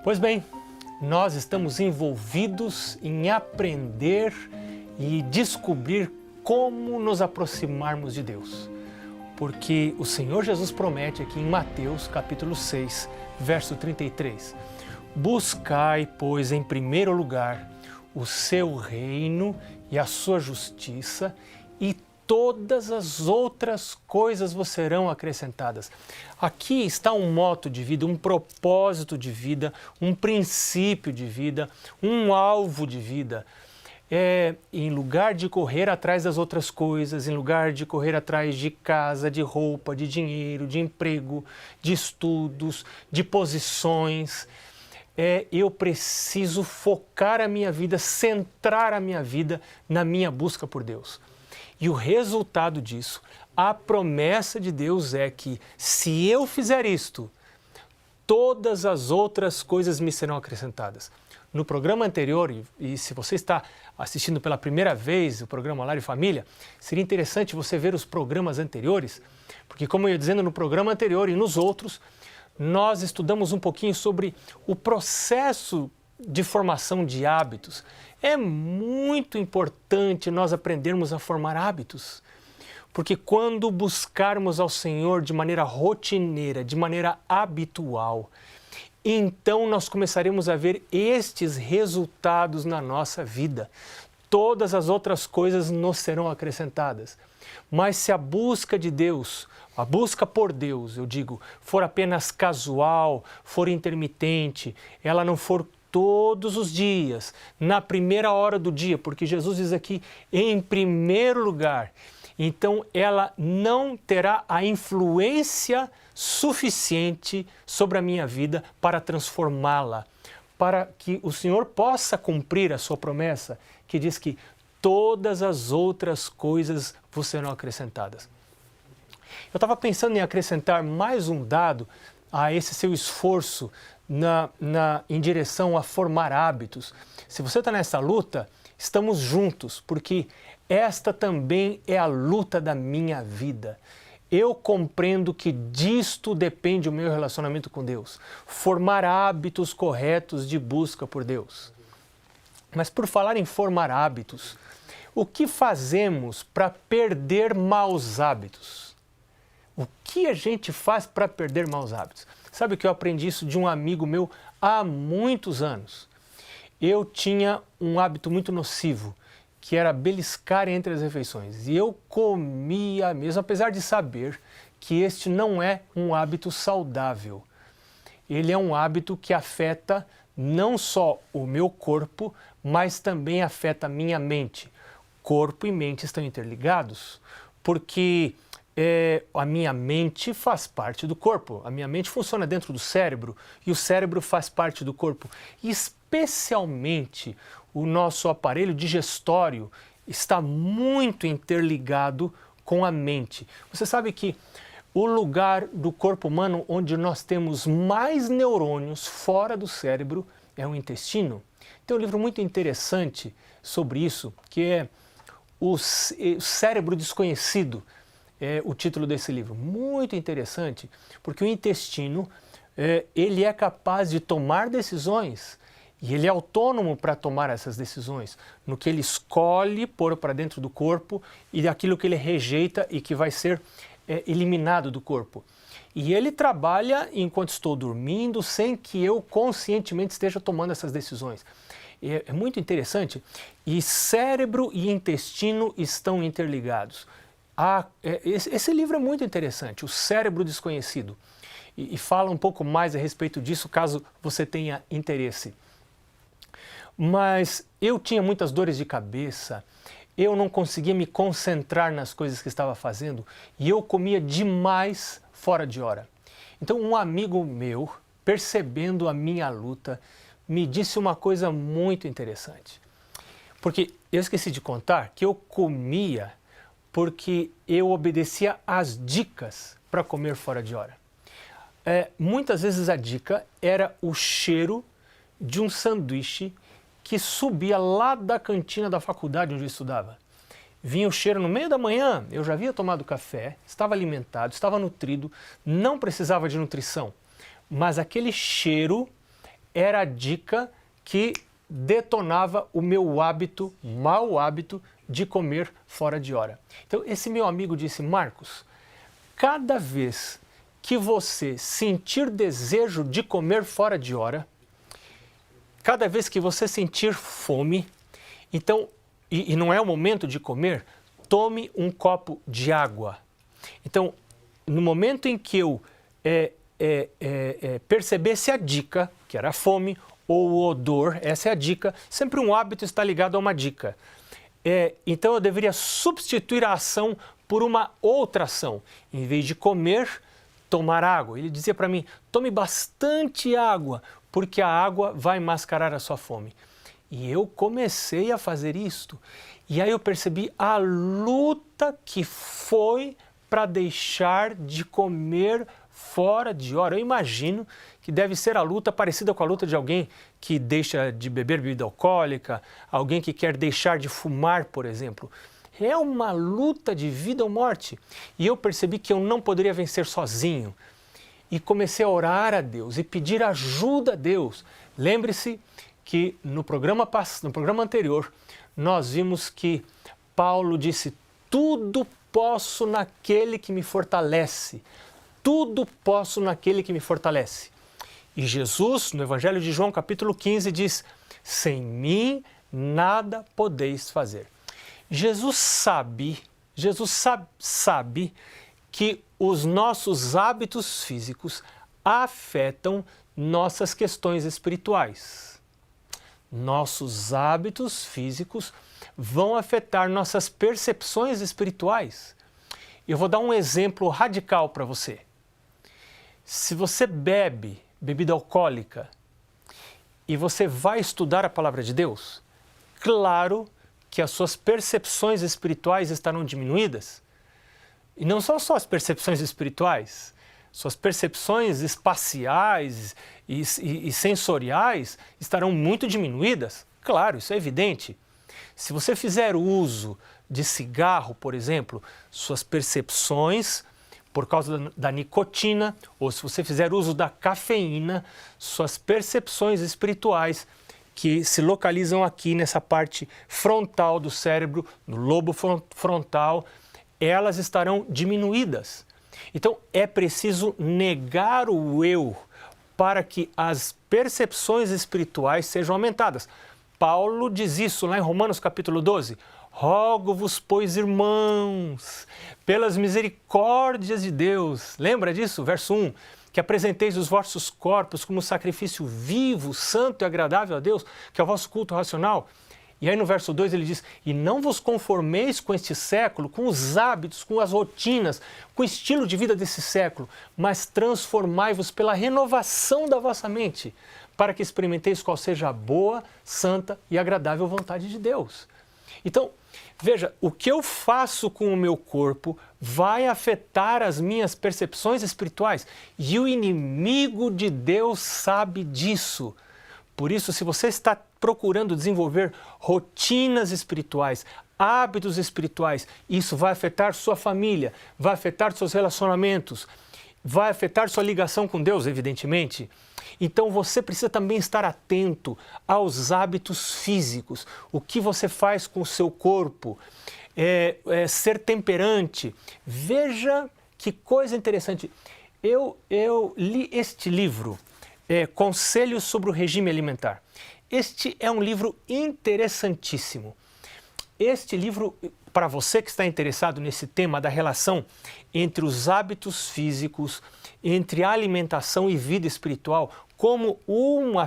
Pois bem, nós estamos envolvidos em aprender e descobrir como nos aproximarmos de Deus. Porque o Senhor Jesus promete aqui em Mateus capítulo 6, verso 33, buscai, pois, em primeiro lugar o seu reino e a sua justiça, e todas as outras coisas vos serão acrescentadas. Aqui está um moto de vida, um propósito de vida, um princípio de vida, um alvo de vida. Em lugar de correr atrás das outras coisas, em lugar de correr atrás de casa, de roupa, de dinheiro, de emprego, de estudos, de posições, eu preciso focar a minha vida, centrar a minha vida na minha busca por Deus. E o resultado disso, a promessa de Deus é que, se eu fizer isto, todas as outras coisas me serão acrescentadas. No programa anterior, e se você está assistindo pela primeira vez o programa Lar e Família, seria interessante você ver os programas anteriores, porque, como eu ia dizendo, no programa anterior e nos outros, nós estudamos um pouquinho sobre o processo de formação de hábitos. É muito importante nós aprendermos a formar hábitos, porque quando buscarmos ao Senhor de maneira rotineira, de maneira habitual, então nós começaremos a ver estes resultados na nossa vida. Todas as outras coisas nos serão acrescentadas. Mas se a busca de Deus, a busca por Deus, eu digo, for apenas casual, for intermitente, ela não for todos os dias, na primeira hora do dia, porque Jesus diz aqui, em primeiro lugar, então ela não terá a influência suficiente sobre a minha vida para transformá-la, para que o Senhor possa cumprir a sua promessa, que diz que todas as outras coisas vos serão acrescentadas. Eu estava pensando em acrescentar mais um dado a esse seu esforço em direção a formar hábitos. Se você está nessa luta, estamos juntos, porque esta também é a luta da minha vida. Eu compreendo que disto depende o meu relacionamento com Deus. Formar hábitos corretos de busca por Deus. Mas por falar em formar hábitos, o que fazemos para perder maus hábitos? O que a gente faz para perder maus hábitos? Sabe que eu aprendi isso de um amigo meu há muitos anos. Eu tinha um hábito muito nocivo, que era beliscar entre as refeições. E eu comia mesmo, apesar de saber que este não é um hábito saudável. Ele é um hábito que afeta não só o meu corpo, mas também afeta a minha mente. Corpo e mente estão interligados, porque a minha mente faz parte do corpo. A minha mente funciona dentro do cérebro e o cérebro faz parte do corpo. E especialmente o nosso aparelho digestório está muito interligado com a mente. Você sabe que o lugar do corpo humano onde nós temos mais neurônios fora do cérebro é o intestino. Tem um livro muito interessante sobre isso, que é O Cérebro Desconhecido. É o título desse livro. Muito interessante, porque o intestino, ele é capaz de tomar decisões e ele é autônomo para tomar essas decisões, no que ele escolhe pôr para dentro do corpo e aquilo que ele rejeita e que vai ser eliminado do corpo. E ele trabalha enquanto estou dormindo, sem que eu conscientemente esteja tomando essas decisões. É muito interessante. E cérebro e intestino estão interligados. Esse livro é muito interessante, O Cérebro Desconhecido, e fala um pouco mais a respeito disso, caso você tenha interesse. Mas eu tinha muitas dores de cabeça, eu não conseguia me concentrar nas coisas que estava fazendo e eu comia demais fora de hora. Então um amigo meu, percebendo a minha luta, me disse uma coisa muito interessante. Porque eu esqueci de contar que eu comia porque eu obedecia às dicas para comer fora de hora. Muitas vezes a dica era o cheiro de um sanduíche que subia lá da cantina da faculdade onde eu estudava. Vinha o cheiro no meio da manhã, eu já havia tomado café, estava alimentado, estava nutrido, não precisava de nutrição. Mas aquele cheiro era a dica que detonava o meu hábito, mau hábito, de comer fora de hora. Então, esse meu amigo disse: Marcos, cada vez que você sentir desejo de comer fora de hora, cada vez que você sentir fome, então, e não é o momento de comer, tome um copo de água. Então, no momento em que eu percebesse a dica, que era a fome, ou o odor, essa é a dica, sempre um hábito está ligado a uma dica. Então eu deveria substituir a ação por uma outra ação. Em vez de comer, tomar água. Ele dizia para mim: tome bastante água, porque a água vai mascarar a sua fome. E eu comecei a fazer isto. E aí eu percebi a luta que foi para deixar de comer fora de hora. Eu imagino que deve ser a luta parecida com a luta de alguém que deixa de beber bebida alcoólica, alguém que quer deixar de fumar, por exemplo. É uma luta de vida ou morte. E eu percebi que eu não poderia vencer sozinho. E comecei a orar a Deus e pedir ajuda a Deus. Lembre-se que no programa anterior nós vimos que Paulo disse: tudo posso naquele que me fortalece. Tudo posso naquele que me fortalece. E Jesus, no Evangelho de João, capítulo 15, diz: sem mim nada podeis fazer. Jesus sabe que os nossos hábitos físicos afetam nossas questões espirituais. Nossos hábitos físicos vão afetar nossas percepções espirituais. Eu vou dar um exemplo radical para você. Se você bebe bebida alcoólica e você vai estudar a palavra de Deus, claro que as suas percepções espirituais estarão diminuídas. E não são só as percepções espirituais, suas percepções espaciais e sensoriais estarão muito diminuídas. Claro, isso é evidente. Se você fizer uso de cigarro, por exemplo, suas percepções, por causa da nicotina, ou se você fizer uso da cafeína, suas percepções espirituais, que se localizam aqui nessa parte frontal do cérebro, no lobo frontal, elas estarão diminuídas. Então é preciso negar o eu para que as percepções espirituais sejam aumentadas. Paulo diz isso lá em Romanos capítulo 12. Rogo-vos, pois, irmãos, pelas misericórdias de Deus. Lembra disso? Verso 1. Que apresenteis os vossos corpos como sacrifício vivo, santo e agradável a Deus, que é o vosso culto racional. E aí no verso 2 ele diz: e não vos conformeis com este século, com os hábitos, com as rotinas, com o estilo de vida desse século, mas transformai-vos pela renovação da vossa mente, para que experimenteis qual seja a boa, santa e agradável vontade de Deus. Então, veja, o que eu faço com o meu corpo vai afetar as minhas percepções espirituais. E o inimigo de Deus sabe disso. Por isso, se você está procurando desenvolver rotinas espirituais, hábitos espirituais, isso vai afetar sua família, vai afetar seus relacionamentos, vai afetar sua ligação com Deus, evidentemente. Então você precisa também estar atento aos hábitos físicos, o que você faz com o seu corpo, ser temperante. Veja que coisa interessante. Eu li este livro, Conselhos sobre o Regime Alimentar. Este é um livro interessantíssimo. Este livro, para você que está interessado nesse tema da relação entre os hábitos físicos, entre a alimentação e vida espiritual, como uma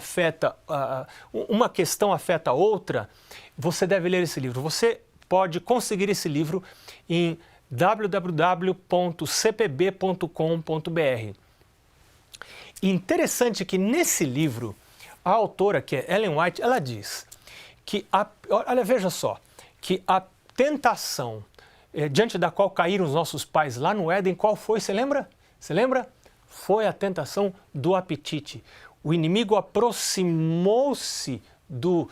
questão afeta a outra, você deve ler esse livro. Você pode conseguir esse livro em www.cpb.com.br. Interessante que nesse livro, a autora, que é Ellen White, ela diz que, olha, veja só, que a tentação diante da qual caíram os nossos pais lá no Éden, qual foi? Você lembra? Você lembra? Foi a tentação do apetite. O inimigo aproximou-se do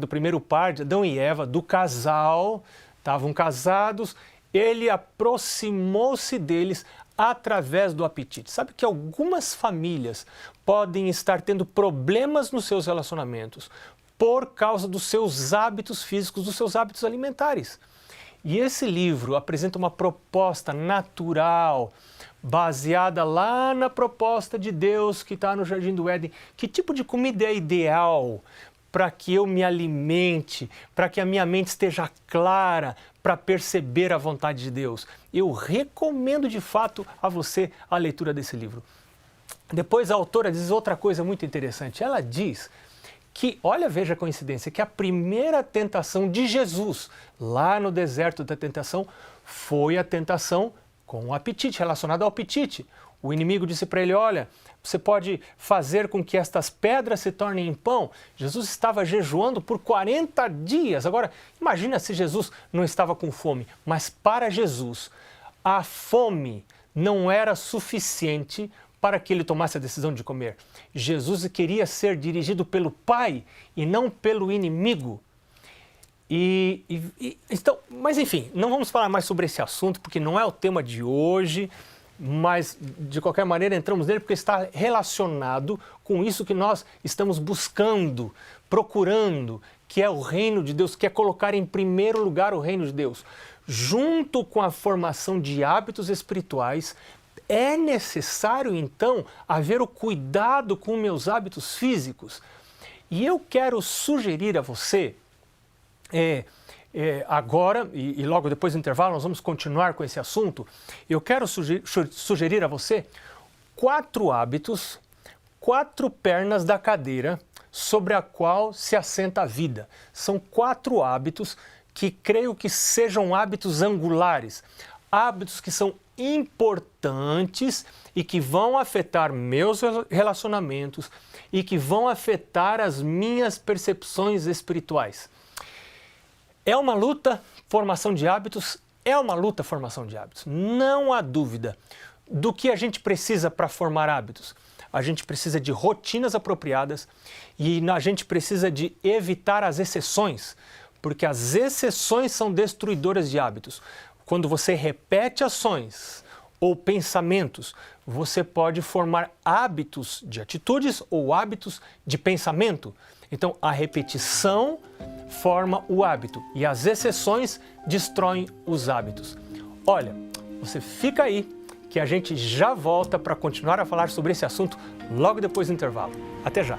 primeiro par de Adão e Eva, do casal, estavam casados, ele aproximou-se deles através do apetite. Sabe que algumas famílias podem estar tendo problemas nos seus relacionamentos por causa dos seus hábitos físicos, dos seus hábitos alimentares. E esse livro apresenta uma proposta natural, baseada lá na proposta de Deus que está no Jardim do Éden. Que tipo de comida é ideal para que eu me alimente, para que a minha mente esteja clara, para perceber a vontade de Deus? Eu recomendo de fato a você a leitura desse livro. Depois a autora diz outra coisa muito interessante. Ela diz que, olha, veja a coincidência, que a primeira tentação de Jesus, lá no deserto da tentação, foi a tentação com o apetite, relacionada ao apetite. O inimigo disse para ele, olha, você pode fazer com que estas pedras se tornem em pão. Jesus estava jejuando por 40 dias. Agora, imagina se Jesus não estava com fome. Mas para Jesus, a fome não era suficiente para que ele tomasse a decisão de comer. Jesus queria ser dirigido pelo Pai e não pelo inimigo. Então, mas enfim, não vamos falar mais sobre esse assunto, porque não é o tema de hoje, mas de qualquer maneira entramos nele porque está relacionado com isso que nós estamos buscando, procurando, que é o reino de Deus, que é colocar em primeiro lugar o reino de Deus. Junto com a formação de hábitos espirituais, é necessário então haver o cuidado com meus hábitos físicos. E eu quero sugerir a você, agora, e logo depois do intervalo nós vamos continuar com esse assunto, eu quero sugerir a você 4 hábitos, 4 pernas da cadeira sobre a qual se assenta a vida. São 4 hábitos que creio que sejam hábitos angulares, hábitos que são importantes e que vão afetar meus relacionamentos e que vão afetar as minhas percepções espirituais. É uma luta, formação de hábitos, é uma luta, formação de hábitos. Não há dúvida do que a gente precisa para formar hábitos. A gente precisa de rotinas apropriadas e a gente precisa de evitar as exceções, porque as exceções são destruidoras de hábitos. Quando você repete ações ou pensamentos, você pode formar hábitos de atitudes ou hábitos de pensamento. Então, a repetição forma o hábito e as exceções destroem os hábitos. Olha, você fica aí que a gente já volta para continuar a falar sobre esse assunto logo depois do intervalo. Até já!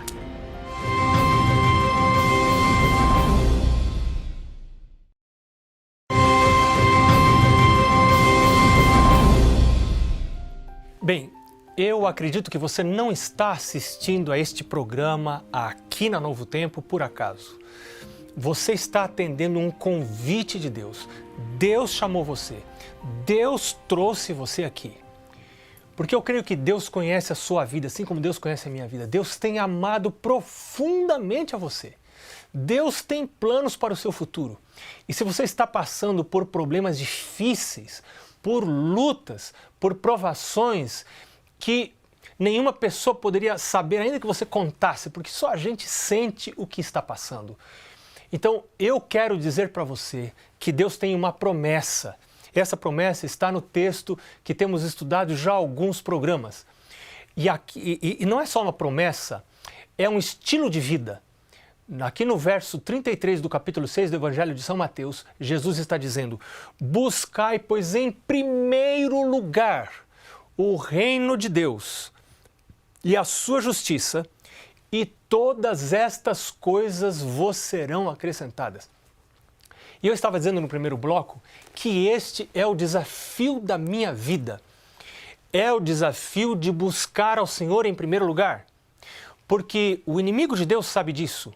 Bem, eu acredito que você não está assistindo a este programa aqui na Novo Tempo por acaso. Você está atendendo um convite de Deus. Deus chamou você. Deus trouxe você aqui. Porque eu creio que Deus conhece a sua vida, assim como Deus conhece a minha vida. Deus tem amado profundamente a você. Deus tem planos para o seu futuro. E se você está passando por problemas difíceis, por lutas, por provações que nenhuma pessoa poderia saber, ainda que você contasse, porque só a gente sente o que está passando. Então, eu quero dizer para você que Deus tem uma promessa. Essa promessa está no texto que temos estudado já há alguns programas. E não é só uma promessa, é um estilo de vida. Aqui no verso 33 do capítulo 6 do Evangelho de São Mateus, Jesus está dizendo: buscai, pois, em primeiro lugar o reino de Deus e a sua justiça, e todas estas coisas vos serão acrescentadas. E eu estava dizendo no primeiro bloco que este é o desafio da minha vida. É o desafio de buscar ao Senhor em primeiro lugar. Porque o inimigo de Deus sabe disso.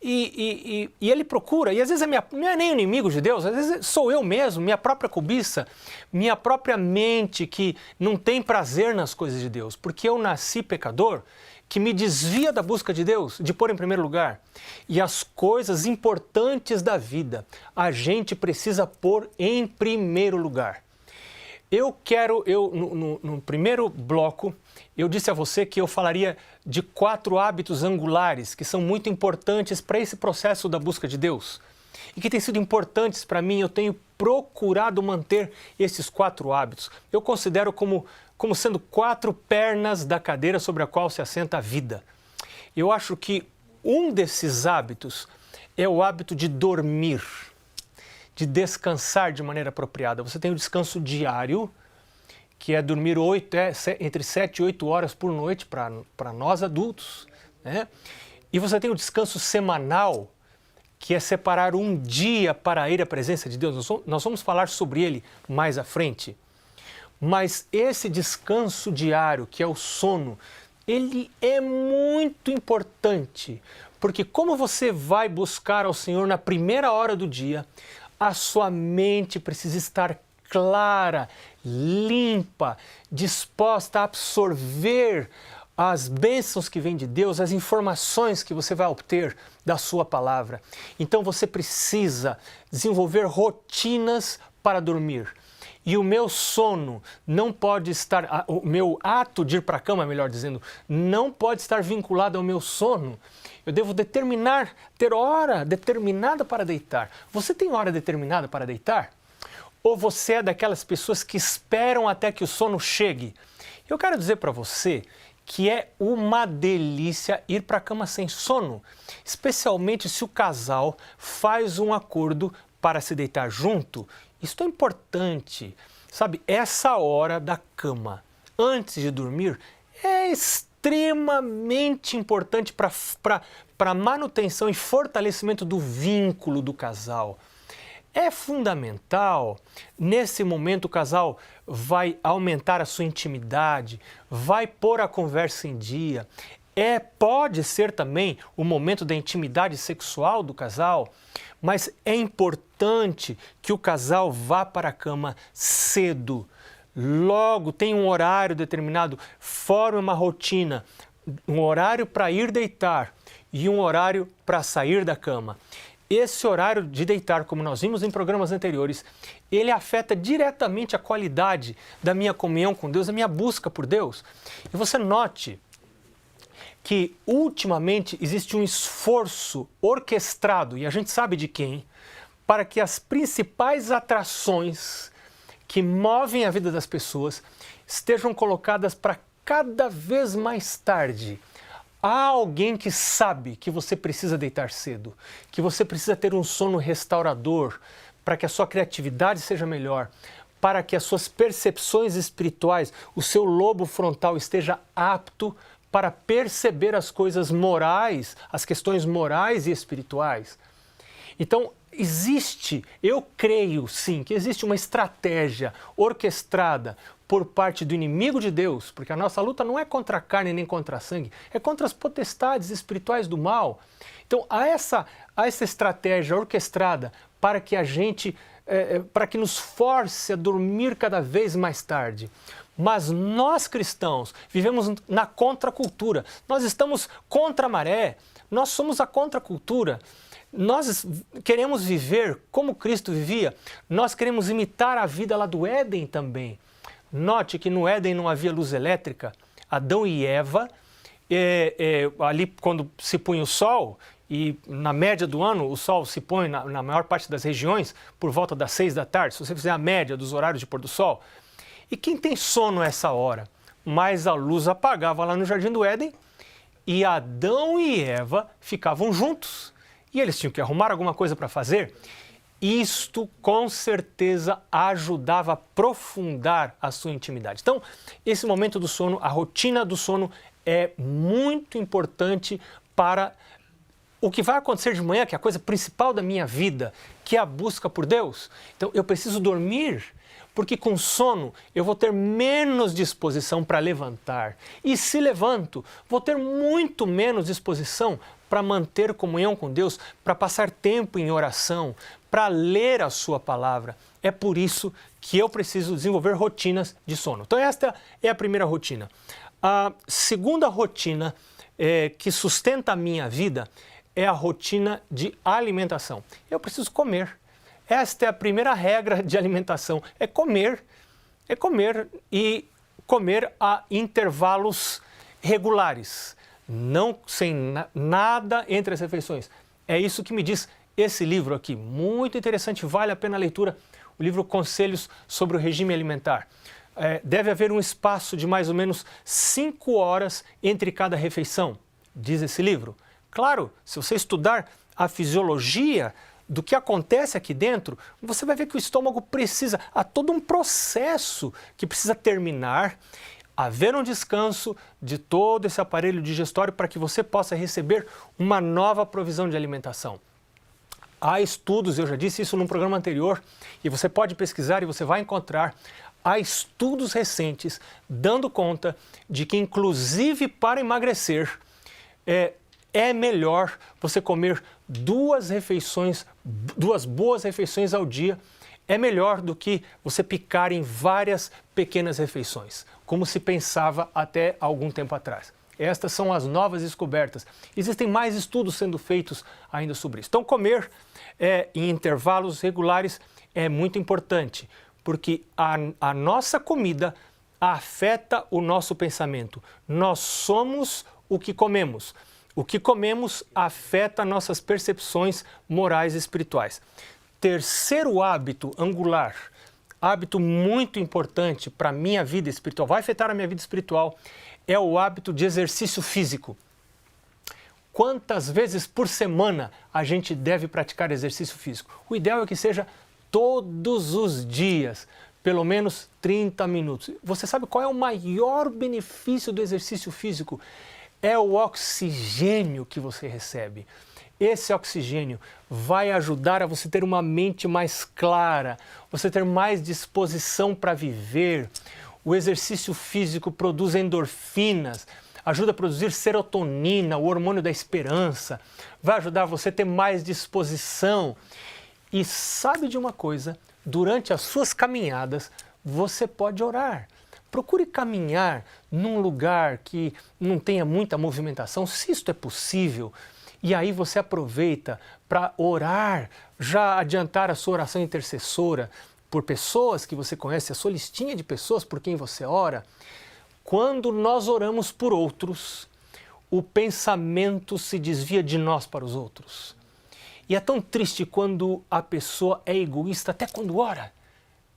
E ele procura, e às vezes não é nem o inimigo de Deus, às vezes sou eu mesmo, minha própria cobiça, minha própria mente que não tem prazer nas coisas de Deus, porque eu nasci pecador, que me desvia da busca de Deus, de pôr em primeiro lugar. E as coisas importantes da vida, a gente precisa pôr em primeiro lugar. No primeiro bloco, eu disse a você que eu falaria de 4 hábitos angulares que são muito importantes para esse processo da busca de Deus. e que têm sido importantes para mim. Eu tenho procurado manter esses 4 hábitos. Eu considero como sendo 4 pernas da cadeira sobre a qual se assenta a vida. Eu acho que um desses hábitos é o hábito de dormir, de descansar de maneira apropriada. Você tem o descanso diário, que é dormir entre 7 e 8 horas por noite para nós adultos, né? E você tem o descanso semanal, que é separar um dia para ir à presença de Deus. Nós vamos falar sobre ele mais à frente. Mas esse descanso diário, que é o sono, ele é muito importante, porque como você vai buscar ao Senhor na primeira hora do dia, a sua mente precisa estar clara, limpa, disposta a absorver as bênçãos que vêm de Deus, as informações que você vai obter da sua palavra. Então você precisa desenvolver rotinas para dormir. E o meu sono não pode estar, o meu ato de ir para a cama, melhor dizendo, não pode estar vinculado ao meu sono. Eu devo ter hora determinada para deitar. Você tem hora determinada para deitar? Ou você é daquelas pessoas que esperam até que o sono chegue? Eu quero dizer para você que é uma delícia ir para a cama sem sono, especialmente se o casal faz um acordo para se deitar junto. Isso é importante, sabe? Essa hora da cama, antes de dormir, é extremamente importante para a manutenção e fortalecimento do vínculo do casal. É fundamental, nesse momento o casal vai aumentar a sua intimidade, vai pôr a conversa em dia. Pode ser também o momento da intimidade sexual do casal, mas é importante que o casal vá para a cama cedo. Logo, tem um horário determinado, forme uma rotina, um horário para ir deitar e um horário para sair da cama. Esse horário de deitar, como nós vimos em programas anteriores, ele afeta diretamente a qualidade da minha comunhão com Deus, a minha busca por Deus. E você note que ultimamente existe um esforço orquestrado, e a gente sabe de quem, para que as principais atrações que movem a vida das pessoas estejam colocadas para cada vez mais tarde. Há alguém que sabe que você precisa deitar cedo, que você precisa ter um sono restaurador para que a sua criatividade seja melhor, para que as suas percepções espirituais, o seu lobo frontal esteja apto para perceber as coisas morais, as questões morais e espirituais. Então, eu creio sim, que existe uma estratégia orquestrada por parte do inimigo de Deus, porque a nossa luta não é contra a carne nem contra a sangue, é contra as potestades espirituais do mal. Então, há essa estratégia orquestrada para que para que nos force a dormir cada vez mais tarde. Mas nós cristãos vivemos na contracultura, nós estamos contra a maré, nós somos a contracultura. Nós queremos viver como Cristo vivia, nós queremos imitar a vida lá do Éden também. Note que no Éden não havia luz elétrica. Adão e Eva, ali quando se punha o sol, e na média do ano o sol se põe na maior parte das regiões por volta das 6 da tarde, se você fizer a média dos horários de pôr do sol. E quem tem sono a essa hora? Mas a luz apagava lá no Jardim do Éden e Adão e Eva ficavam juntos. E eles tinham que arrumar alguma coisa para fazer. Isto, com certeza, ajudava a aprofundar a sua intimidade. Então, esse momento do sono, a rotina do sono é muito importante para o que vai acontecer de manhã, que é a coisa principal da minha vida, que é a busca por Deus. Então, eu preciso dormir, porque com sono eu vou ter menos disposição para levantar. E se levanto, vou ter muito menos disposição para manter comunhão com Deus, para passar tempo em oração, para ler a sua palavra. É por isso que eu preciso desenvolver rotinas de sono. Então esta é a primeira rotina. A segunda rotina que sustenta a minha vida é a rotina de alimentação. Eu preciso comer. Esta é a primeira regra de alimentação, é comer e comer a intervalos regulares, não sem nada entre as refeições. É isso que me diz esse livro aqui, muito interessante, vale a pena a leitura, o livro Conselhos sobre o Regime Alimentar. Deve haver um espaço de mais ou menos 5 horas entre cada refeição, diz esse livro. Claro, se você estudar a fisiologia do que acontece aqui dentro, você vai ver que o estômago precisa, há todo um processo que precisa terminar, haver um descanso de todo esse aparelho digestório para que você possa receber uma nova provisão de alimentação. Há estudos, eu já disse isso num programa anterior, e você pode pesquisar e você vai encontrar, há estudos recentes dando conta de que, inclusive para emagrecer, é melhor você comer 2 boas refeições ao dia, é melhor do que você picar em várias pequenas refeições, como se pensava até algum tempo atrás. Estas são as novas descobertas. Existem mais estudos sendo feitos ainda sobre isso. Então, comer em intervalos regulares é muito importante, porque a nossa comida afeta o nosso pensamento. Nós somos o que comemos. O que comemos afeta nossas percepções morais e espirituais. Terceiro hábito angular, hábito muito importante para a minha vida espiritual, vai afetar a minha vida espiritual, é o hábito de exercício físico. Quantas vezes por semana a gente deve praticar exercício físico? O ideal é que seja todos os dias, pelo menos 30 minutos. Você sabe qual é o maior benefício do exercício físico? É o oxigênio que você recebe. Esse oxigênio vai ajudar a você ter uma mente mais clara, você ter mais disposição para viver. O exercício físico produz endorfinas, ajuda a produzir serotonina, o hormônio da esperança, vai ajudar você a ter mais disposição. E sabe de uma coisa? Durante as suas caminhadas, você pode orar. Procure caminhar num lugar que não tenha muita movimentação, se isto é possível. E aí você aproveita para orar, já adiantar a sua oração intercessora por pessoas que você conhece, a sua listinha de pessoas por quem você ora. Quando nós oramos por outros, o pensamento se desvia de nós para os outros. E é tão triste quando a pessoa é egoísta até quando ora.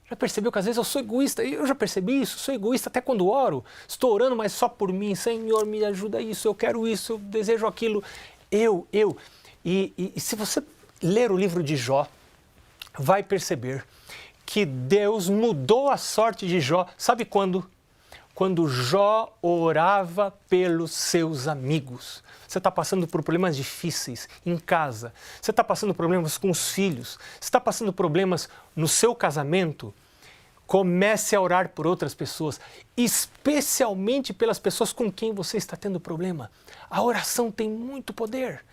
Já percebeu que às vezes eu sou egoísta? Eu já percebi isso, sou egoísta até quando oro. Estou orando, mas só por mim. Senhor, me ajuda isso, eu quero isso, eu desejo aquilo. Eu. E se você ler o livro de Jó, vai perceber que Deus mudou a sorte de Jó. Sabe quando? Quando Jó orava pelos seus amigos. Você está passando por problemas difíceis em casa, você está passando problemas com os filhos, você está passando problemas no seu casamento, comece a orar por outras pessoas, especialmente pelas pessoas com quem você está tendo problema. A oração tem muito poder.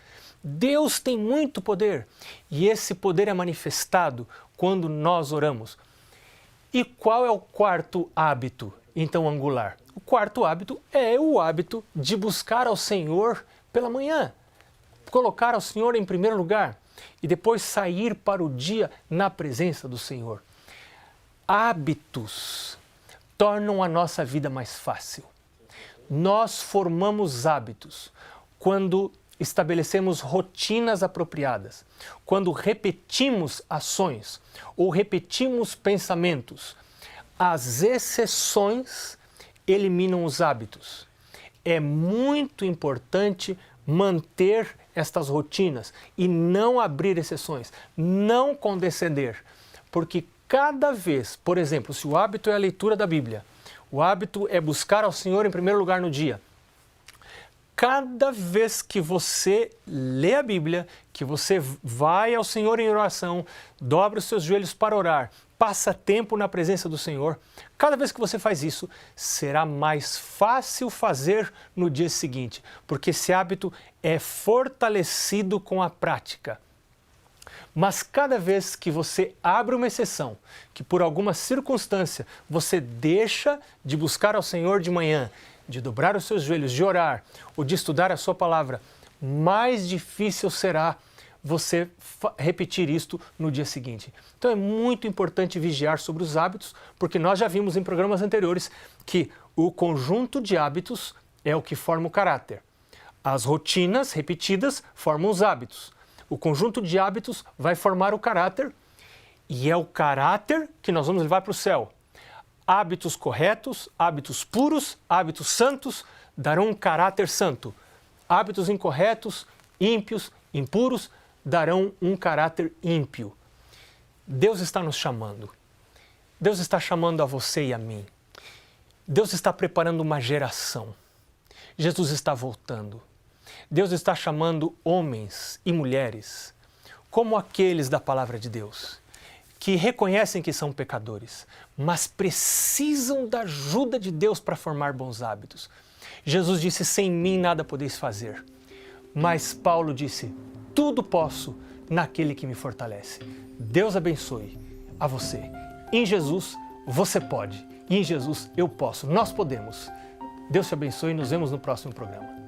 Deus tem muito poder e esse poder é manifestado quando nós oramos. E qual é o quarto hábito, então, angular? O quarto hábito é o hábito de buscar ao Senhor pela manhã, colocar ao Senhor em primeiro lugar e depois sair para o dia na presença do Senhor. Hábitos tornam a nossa vida mais fácil. Nós formamos hábitos quando estabelecemos rotinas apropriadas, quando repetimos ações ou repetimos pensamentos. As exceções eliminam os hábitos. É muito importante manter estas rotinas e não abrir exceções, não condescender, porque cada vez, por exemplo, se o hábito é a leitura da Bíblia, o hábito é buscar ao Senhor em primeiro lugar no dia, cada vez que você lê a Bíblia, que você vai ao Senhor em oração, dobra os seus joelhos para orar, passa tempo na presença do Senhor, cada vez que você faz isso, será mais fácil fazer no dia seguinte, porque esse hábito é fortalecido com a prática. Mas cada vez que você abre uma exceção, que por alguma circunstância você deixa de buscar ao Senhor de manhã, de dobrar os seus joelhos, de orar ou de estudar a sua palavra, mais difícil será você repetir isto no dia seguinte. Então é muito importante vigiar sobre os hábitos, porque nós já vimos em programas anteriores que o conjunto de hábitos é o que forma o caráter. As rotinas repetidas formam os hábitos. o conjunto de hábitos vai formar o caráter e é o caráter que nós vamos levar para o céu. Hábitos corretos, hábitos puros, hábitos santos darão um caráter santo. Hábitos incorretos, ímpios, impuros darão um caráter ímpio. Deus está nos chamando. Deus está chamando a você e a mim. Deus está preparando uma geração. Jesus está voltando. Deus está chamando homens e mulheres como aqueles da palavra de Deus, que reconhecem que são pecadores, mas precisam da ajuda de Deus para formar bons hábitos. Jesus disse, sem mim nada podeis fazer. Mas Paulo disse, tudo posso naquele que me fortalece. Deus abençoe a você. Em Jesus você pode. E em Jesus eu posso. Nós podemos. Deus te abençoe e nos vemos no próximo programa.